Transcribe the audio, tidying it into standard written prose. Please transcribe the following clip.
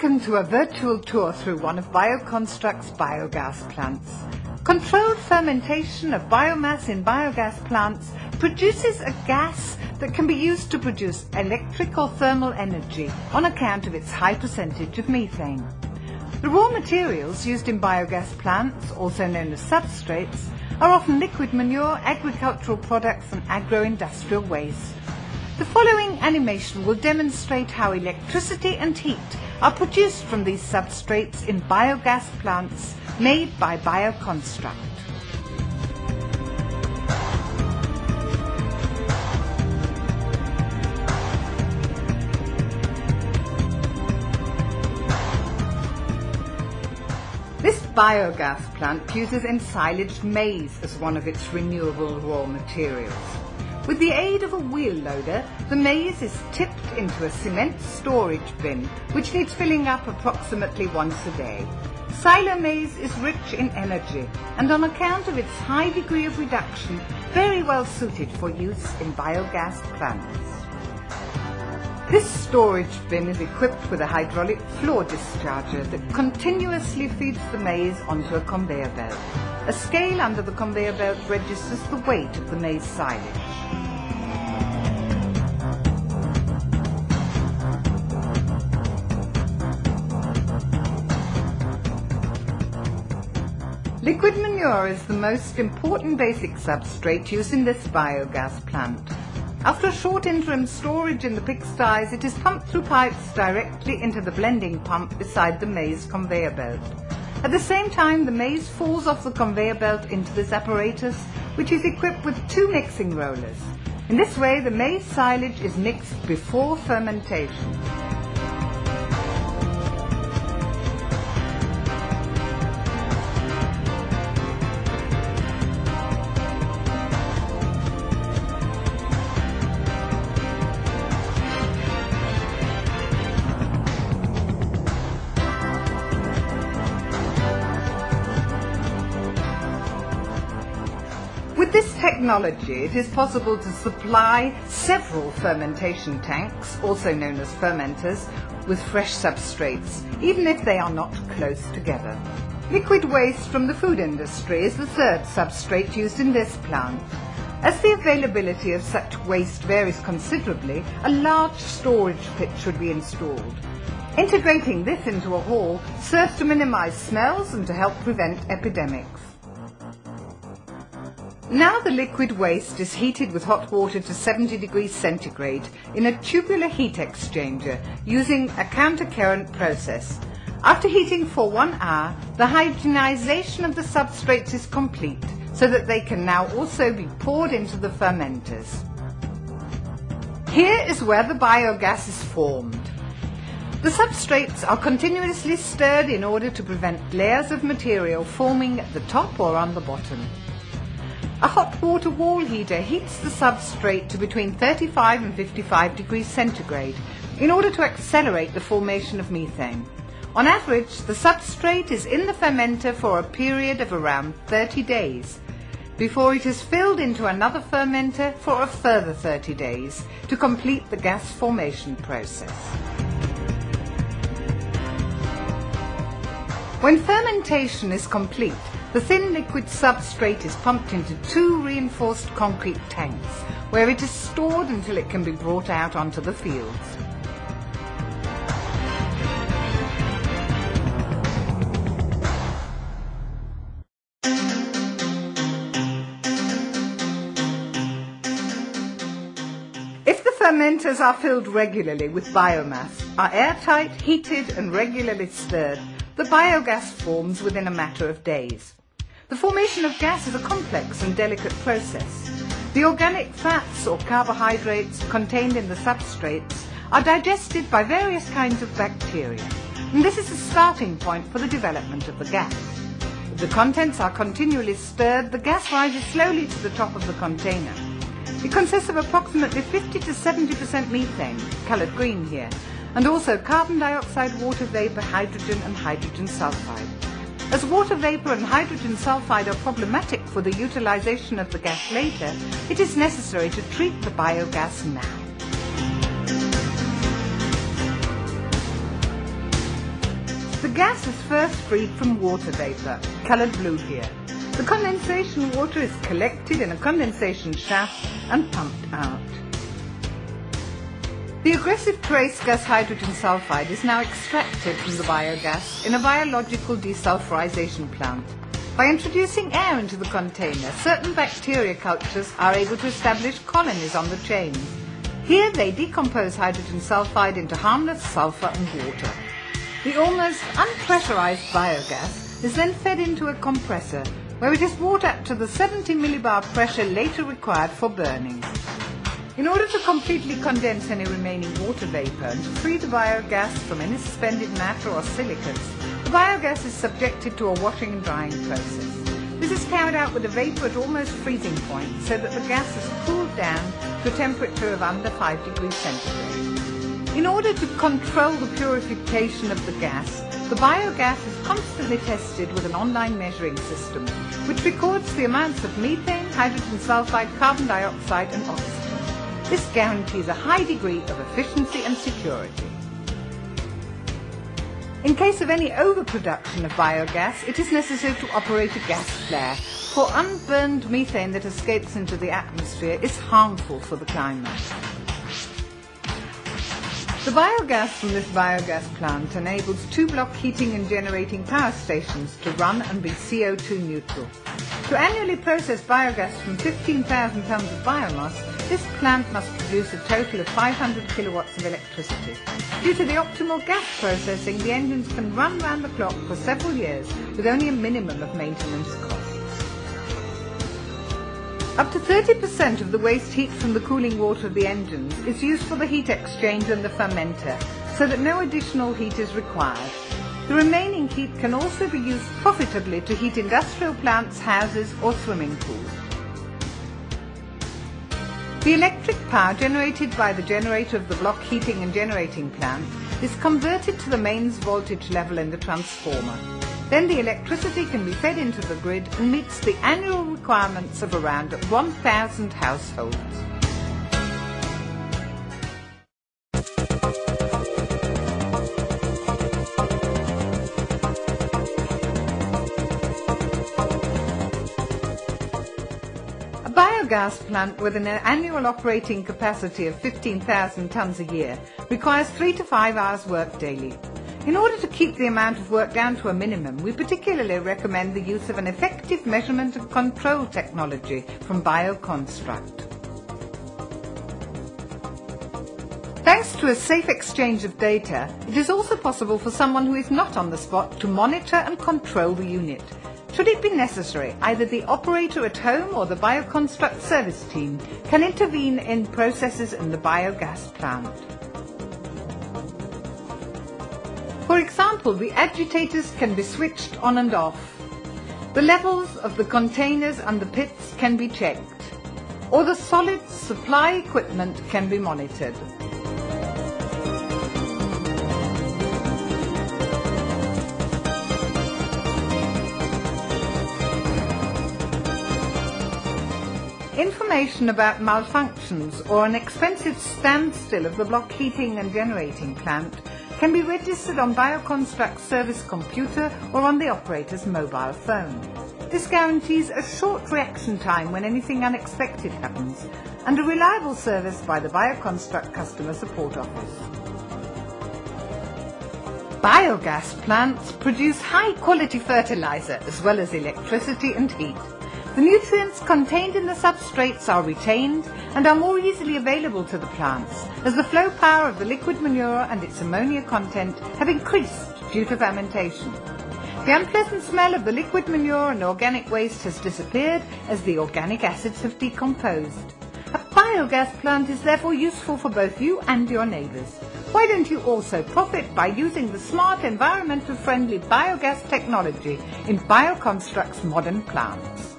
Welcome to a virtual tour through one of BioConstruct's biogas plants. Controlled fermentation of biomass in biogas plants produces a gas that can be used to produce electric or thermal energy on account of its high percentage of methane. The raw materials used in biogas plants, also known as substrates, are often liquid manure, agricultural products and agro-industrial waste. The following animation will demonstrate how electricity and heat are produced from these substrates in biogas plants made by BioConstruct. This biogas plant uses ensilaged maize as one of its renewable raw materials. With the aid of a wheel loader, the maize is tipped into a cement storage bin, which needs filling up approximately once a day. Silo maize is rich in energy and, on account of its high degree of reduction, very well suited for use in biogas plants. This storage bin is equipped with a hydraulic floor discharger that continuously feeds the maize onto a conveyor belt. A scale under the conveyor belt registers the weight of the maize silage. Liquid manure is the most important basic substrate used in this biogas plant. After a short interim storage in the pigsties, it is pumped through pipes directly into the blending pump beside the maize conveyor belt. At the same time, the maize falls off the conveyor belt into this apparatus, which is equipped with 2 mixing rollers. In this way, the maize silage is mixed before fermentation. With this technology, it is possible to supply several fermentation tanks, also known as fermenters, with fresh substrates, even if they are not close together. Liquid waste from the food industry is the third substrate used in this plant. As the availability of such waste varies considerably, a large storage pit should be installed. Integrating this into a hall serves to minimize smells and to help prevent epidemics. Now the liquid waste is heated with hot water to 70 degrees centigrade in a tubular heat exchanger using a countercurrent process. After heating for 1 hour, the hydrogenization of the substrates is complete, so that they can now also be poured into the fermenters. Here is where the biogas is formed. The substrates are continuously stirred in order to prevent layers of material forming at the top or on the bottom. A hot water wall heater heats the substrate to between 35 and 55 degrees centigrade in order to accelerate the formation of methane. On average, the substrate is in the fermenter for a period of around 30 days, before it is filled into another fermenter for a further 30 days to complete the gas formation process. When fermentation is complete, the thin liquid substrate is pumped into 2 reinforced concrete tanks, where it is stored until it can be brought out onto the fields. If the fermenters are filled regularly with biomass, are airtight, heated and regularly stirred, the biogas forms within a matter of days. The formation of gas is a complex and delicate process. The organic fats or carbohydrates contained in the substrates are digested by various kinds of bacteria, and this is the starting point for the development of the gas. If the contents are continually stirred, the gas rises slowly to the top of the container. It consists of approximately 50 to 70% methane, coloured green here, and also carbon dioxide, water vapour, hydrogen and hydrogen sulfide. As water vapour and hydrogen sulfide are problematic for the utilisation of the gas later, it is necessary to treat the biogas now. gas is first freed from water vapour, coloured blue here. The condensation water is collected in a condensation shaft and pumped out. The aggressive trace gas hydrogen sulfide is now extracted from the biogas in a biological desulfurization plant. By introducing air into the container, certain bacteria cultures are able to establish colonies on the chains. Here they decompose hydrogen sulfide into harmless sulfur and water. The almost unpressurized biogas is then fed into a compressor, where it is brought up to the 70 millibar pressure later required for burning. In order to completely condense any remaining water vapour and to free the biogas from any suspended matter or silicates, the biogas is subjected to a washing and drying process. This is carried out with the vapour at almost freezing point so that the gas is cooled down to a temperature of under 5 degrees centigrade. In order to control the purification of the gas, the biogas is constantly tested with an online measuring system, which records the amounts of methane, hydrogen sulfide, carbon dioxide and oxygen. This guarantees a high degree of efficiency and security. In case of any overproduction of biogas, it is necessary to operate a gas flare, for unburned methane that escapes into the atmosphere is harmful for the climate. The biogas from this biogas plant enables 2-block heating and generating power stations to run and be CO2 neutral. To annually process biogas from 15,000 tonnes of biomass, this plant must produce a total of 500 kilowatts of electricity. Due to the optimal gas processing, the engines can run round the clock for several years with only a minimum of maintenance costs. Up to 30% of the waste heat from the cooling water of the engines is used for the heat exchange and the fermenter, so that no additional heat is required. The remaining heat can also be used profitably to heat industrial plants, houses or swimming pools. The electric power generated by the generator of the block heating and generating plant is converted to the mains voltage level in the transformer. Then the electricity can be fed into the grid and meets the annual requirements of around 1,000 households. A biogas plant with an annual operating capacity of 15,000 tonnes a year requires 3 to 5 hours work daily. In order to keep the amount of work down to a minimum, we particularly recommend the use of an effective measurement and control technology from BioConstruct. Thanks to a safe exchange of data, it is also possible for someone who is not on the spot to monitor and control the unit. Should it be necessary, either the operator at home or the BioConstruct service team can intervene in processes in the biogas plant. For example, the agitators can be switched on and off. The levels of the containers and the pits can be checked, or the solid supply equipment can be monitored. Information about malfunctions or an expensive standstill of the block heating and generating plant can be registered on BioConstruct's service computer or on the operator's mobile phone. This guarantees a short reaction time when anything unexpected happens and a reliable service by the BioConstruct Customer Support Office. Biogas plants produce high-quality fertilizer as well as electricity and heat. The nutrients contained in the substrates are retained and are more easily available to the plants, as the flow power of the liquid manure and its ammonia content have increased due to fermentation. The unpleasant smell of the liquid manure and organic waste has disappeared as the organic acids have decomposed. A biogas plant is therefore useful for both you and your neighbours. Why don't you also profit by using the smart, environmental-friendly biogas technology in BioConstruct's modern plants?